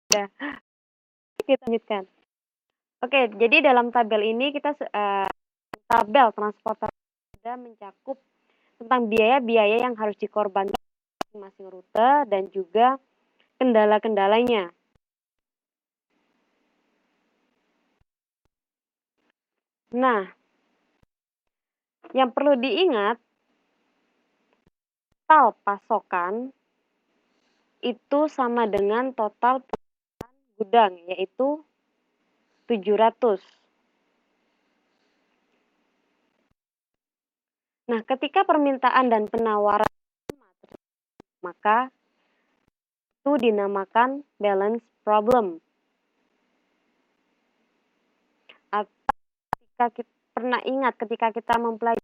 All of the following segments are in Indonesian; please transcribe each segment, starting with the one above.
Udah, kita lanjutkan. Oke, jadi dalam tabel ini tabel transportasi sudah mencakup tentang biaya-biaya yang harus dikorbankan masing-masing rute dan juga kendala-kendalanya. Nah, yang perlu diingat, total pasokan itu sama dengan total gudang, yaitu 700. Nah, ketika permintaan dan penawaran, maka itu dinamakan balance problem. Atau ketika kita pernah ingat ketika kita mempelajari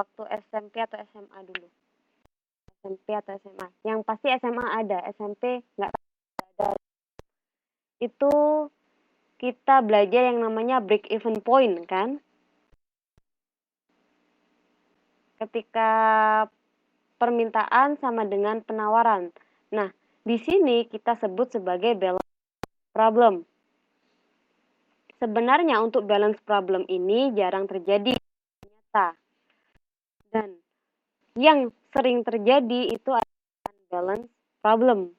waktu SMP atau SMA dulu. SMP atau SMA. Yang pasti SMA ada, SMP nggak ada. Itu kita belajar yang namanya break even point, kan? Ketika permintaan sama dengan penawaran. Nah, di sini kita sebut sebagai balance problem. Sebenarnya untuk balance problem ini jarang terjadi nyata. Dan yang sering terjadi itu adalah balance problem.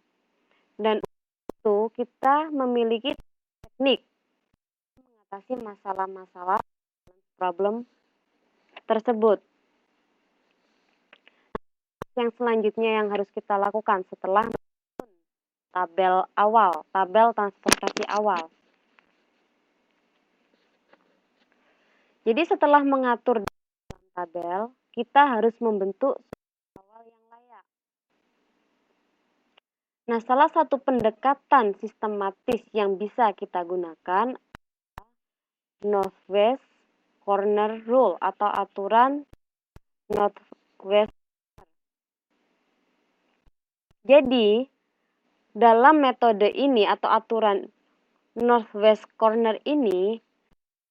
Dan itu kita memiliki teknik mengatasi masalah-masalah problem tersebut. Yang selanjutnya yang harus kita lakukan setelah tabel transportasi awal. Jadi setelah mengatur dalam tabel, kita harus membentuk awal yang layak. Nah, salah satu pendekatan sistematis yang bisa kita gunakan adalah Northwest Corner Rule atau aturan Northwest. Jadi, dalam metode ini atau aturan Northwest Corner ini,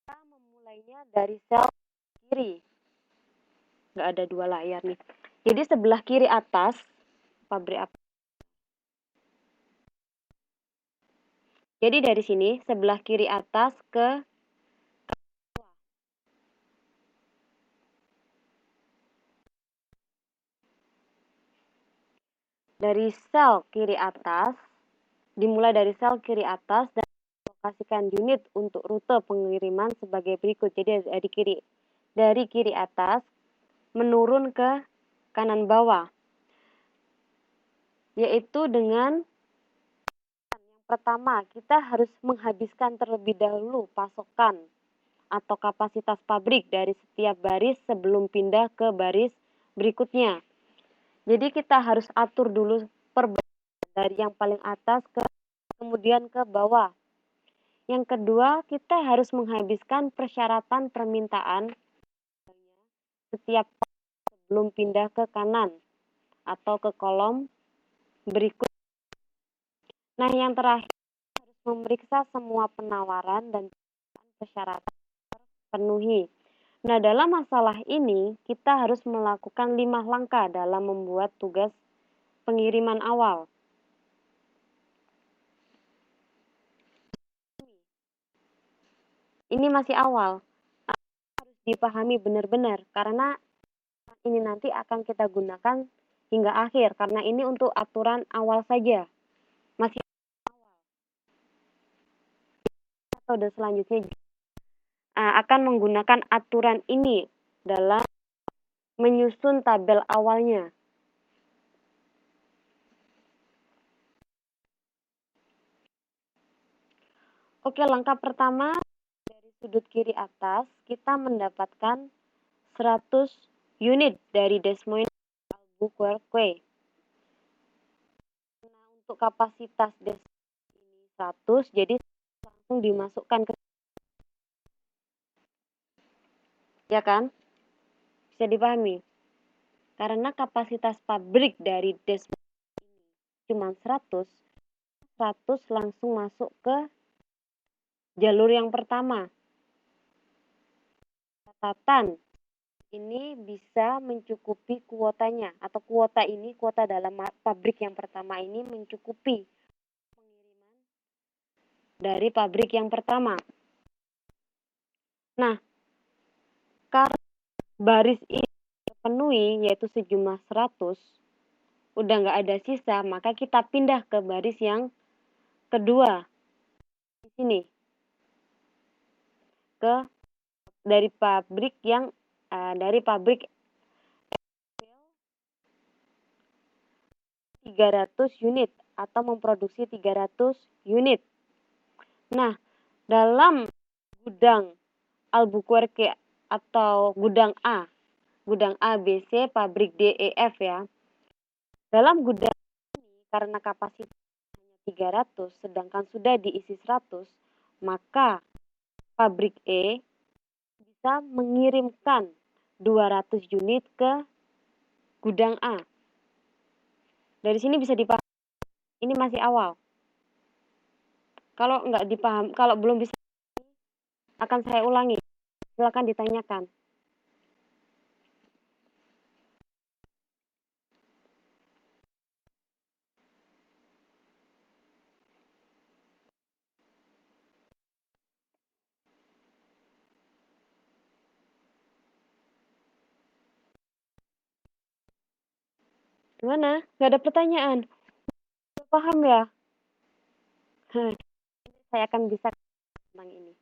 kita memulainya dari sel kiri. Nggak ada dua layar nih. Jadi sebelah kiri atas, pabrik apa? Jadi dari sini, sebelah kiri atas ke bawah. Dari sel kiri atas, dimulai dari sel kiri atas dan alokasikan unit untuk rute pengiriman sebagai berikut. Jadi dari kiri atas menurun ke kanan bawah, yaitu dengan yang pertama kita harus menghabiskan terlebih dahulu pasokan atau kapasitas pabrik dari setiap baris sebelum pindah ke baris berikutnya. Jadi kita harus atur dulu dari yang paling atas kemudian ke bawah. Yang kedua, kita harus menghabiskan persyaratan permintaan setiap sebelum pindah ke kanan atau ke kolom berikut. Nah, yang terakhir harus memeriksa semua penawaran dan persyaratan terpenuhi. Nah, dalam masalah ini kita harus melakukan 5 langkah dalam membuat tugas pengiriman awal. Ini masih awal, harus dipahami benar-benar karena ini nanti akan kita gunakan hingga akhir karena ini untuk aturan awal saja. Masih awal. Metode selanjutnya akan menggunakan aturan ini dalam menyusun tabel awalnya. Oke, langkah pertama dari sudut kiri atas kita mendapatkan 100 unit dari Des Moines Albuquerque. Nah, untuk kapasitas Des ini 100, jadi langsung dimasukkan ke, ya kan? Bisa dipahami? Karena kapasitas pabrik dari Des Moines ini cuma 100 langsung masuk ke jalur yang pertama. Catatan, ini bisa mencukupi kuotanya atau kuota dalam pabrik yang pertama ini mencukupi pengiriman dari pabrik yang pertama. Nah, karena baris ini terpenuhi, yaitu sejumlah 100, udah nggak ada sisa, maka kita pindah ke baris yang kedua. Di sini. Dari pabrik 300 unit atau memproduksi 300 unit. Nah, dalam gudang Albuquerque atau gudang A, B, C, pabrik D, E, F ya. Dalam gudang ini karena kapasitasnya 300 sedangkan sudah diisi 100, maka pabrik E bisa mengirimkan 200 unit ke gudang A. Dari sini bisa dipahami, ini masih awal. Kalau belum bisa, akan saya ulangi. Silakan ditanyakan. Gimana? Gak ada pertanyaan? Paham ya? Saya akan bisa tentang ini.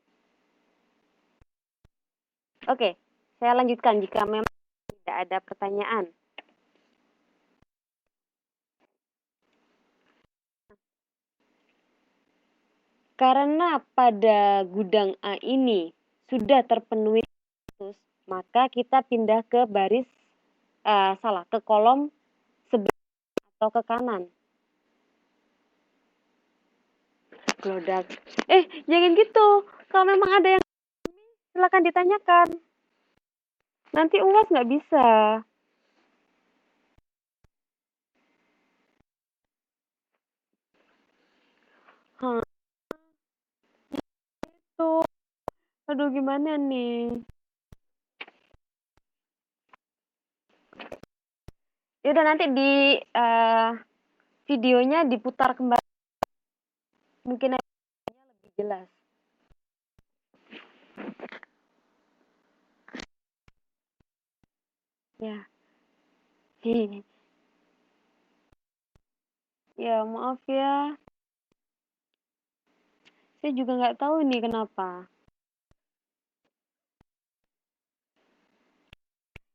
Oke, saya lanjutkan jika memang tidak ada pertanyaan. Karena pada gudang A ini sudah terpenuhi 100, maka kita pindah ke ke kolom sebelah atau ke kanan. Glodak. Jangan gitu. Kalau memang ada yang silakan ditanyakan. Nanti UAS nggak bisa. Itu. Aduh, gimana nih? Yaudah, nanti di videonya diputar kembali. Mungkin lebih jelas. Ya. Ya, maaf ya. Saya juga nggak tahu nih kenapa.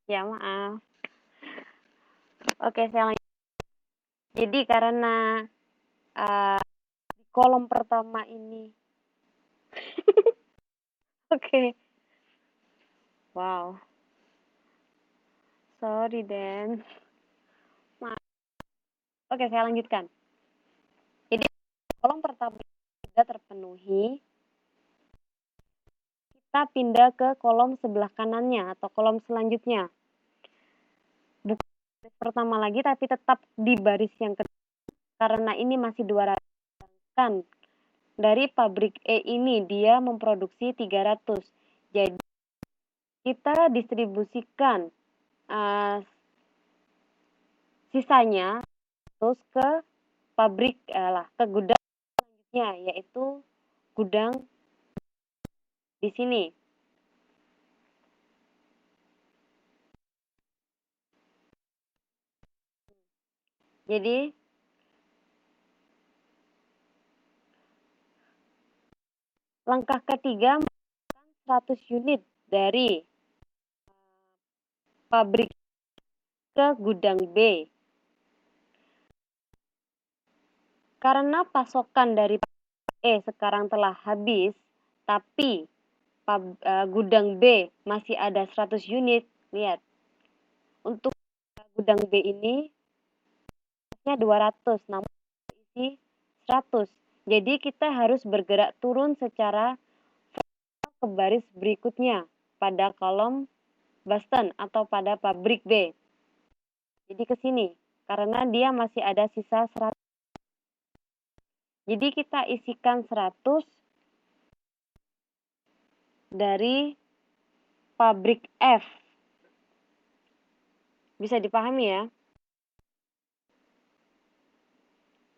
Ya, maaf. Oke, saya lanjut. Jadi karena di kolom pertama ini. Oke. Wow. Sorry, Dan. Maaf. Oke, saya lanjutkan. Jadi kolom pertama sudah terpenuhi. Kita pindah ke kolom sebelah kanannya atau kolom selanjutnya. Bukan baris pertama lagi, tapi tetap di baris yang kedua. Karena ini masih 200. Kan dari pabrik E ini dia memproduksi 300. Jadi kita distribusikan sisanya terus ke ke gudang selanjutnya, yaitu gudang di sini. Jadi langkah ketiga 100 unit dari pabrik ke gudang B. Karena pasokan dari E sekarang telah habis, tapi gudang B masih ada 100 unit. Lihat, untuk gudang B ini 200, namun isi 100. Jadi kita harus bergerak turun secara ke baris berikutnya pada kolom Boston atau pada pabrik B. Jadi ke sini, karena dia masih ada sisa 100. Jadi kita isikan 100 dari pabrik F. Bisa dipahami ya?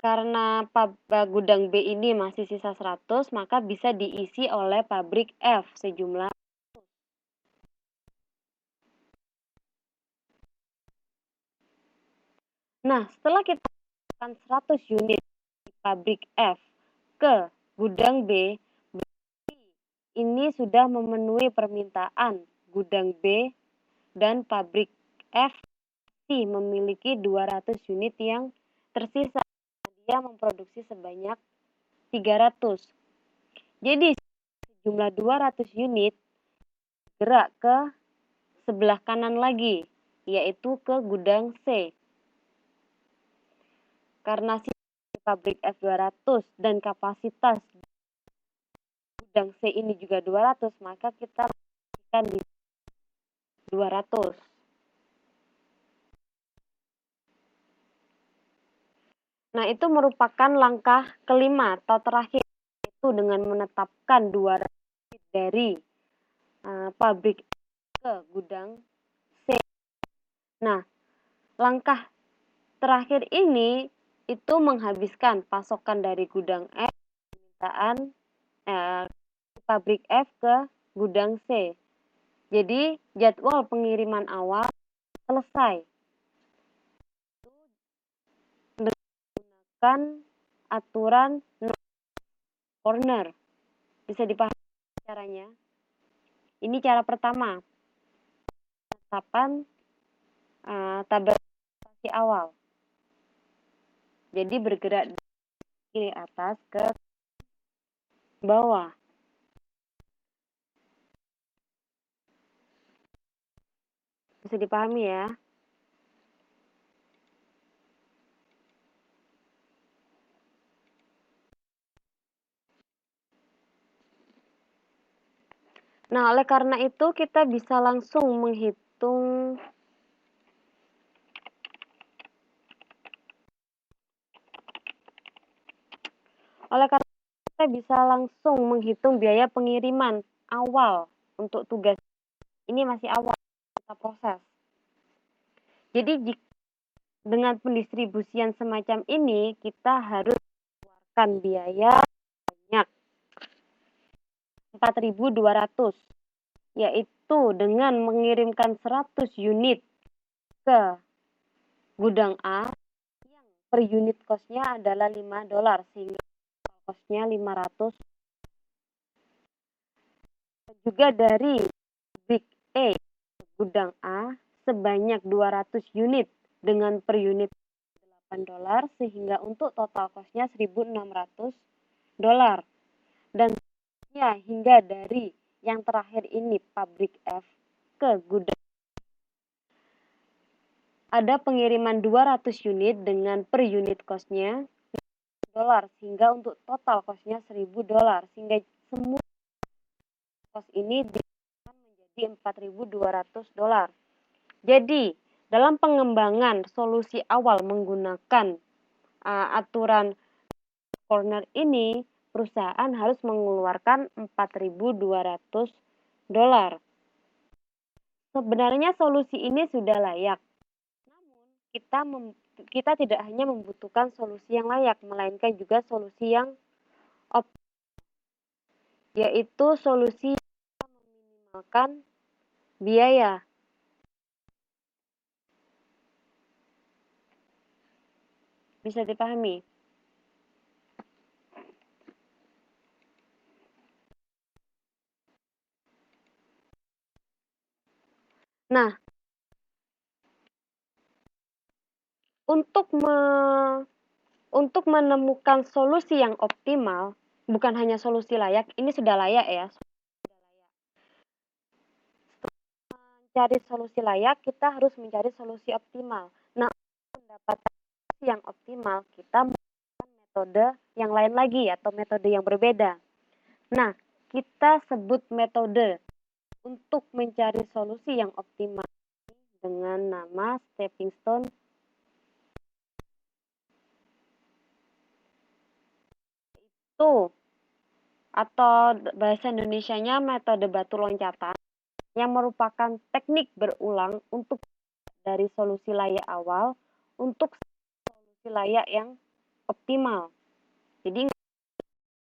Karena gudang B ini masih sisa 100, maka bisa diisi oleh pabrik F sejumlah. Nah, setelah kita masukkan 100 unit di pabrik F ke gudang B, ini sudah memenuhi permintaan gudang B dan pabrik F memiliki 200 unit yang tersisa. Dia memproduksi sebanyak 300. Jadi jumlah 200 unit gerak ke sebelah kanan lagi, yaitu ke gudang C. Karena pabrik F 200 dan kapasitas gudang C ini juga 200, maka kita akan di 200. Nah, itu merupakan langkah kelima atau terakhir, yaitu dengan menetapkan 200 dari pabrik ke gudang C. Nah, langkah terakhir ini itu menghabiskan pasokan dari gudang F, permintaan pabrik F ke gudang C. Jadi, jadwal pengiriman awal selesai. Dengan aturan corner. Bisa dipahami caranya? Ini cara pertama. Penetapan tabelasi awal. Jadi bergerak dari atas ke bawah. Bisa dipahami ya? Nah, oleh karena itu kita bisa langsung menghitung kita bisa langsung menghitung biaya pengiriman awal untuk tugas. Ini masih awal kita proses. Jadi dengan pendistribusian semacam ini kita harus mengeluarkan biaya banyak 4.200, yaitu dengan mengirimkan 100 unit ke gudang A yang per unit cost-nya adalah $5 sehingga cost-nya 500. Juga dari Big A gudang A sebanyak 200 unit dengan per unit $8 sehingga untuk total cost-nya $1.600. Dan hingga dari yang terakhir ini pabrik F ke gudang ada pengiriman 200 unit dengan per unit cost-nya $1 sehingga untuk total cost-nya $1.000 sehingga semua cost ini menjadi $4.200. Jadi dalam pengembangan solusi awal menggunakan aturan corner ini, perusahaan harus mengeluarkan $4.200. Sebenarnya solusi ini sudah layak. Namun kita tidak hanya membutuhkan solusi yang layak, melainkan juga solusi yang optimal, yaitu solusi yang meminimalkan biaya. Bisa dipahami? Nah, untuk menemukan solusi yang optimal, bukan hanya solusi layak, ini sudah layak ya. Setelah mencari solusi layak, kita harus mencari solusi optimal. Nah, untuk mendapatkan solusi yang optimal, kita menggunakan metode yang lain lagi atau metode yang berbeda. Nah, kita sebut metode untuk mencari solusi yang optimal dengan nama stepping stone atau bahasa Indonesianya metode batu loncatan yang merupakan teknik berulang untuk dari solusi layak awal untuk solusi layak yang optimal. Jadi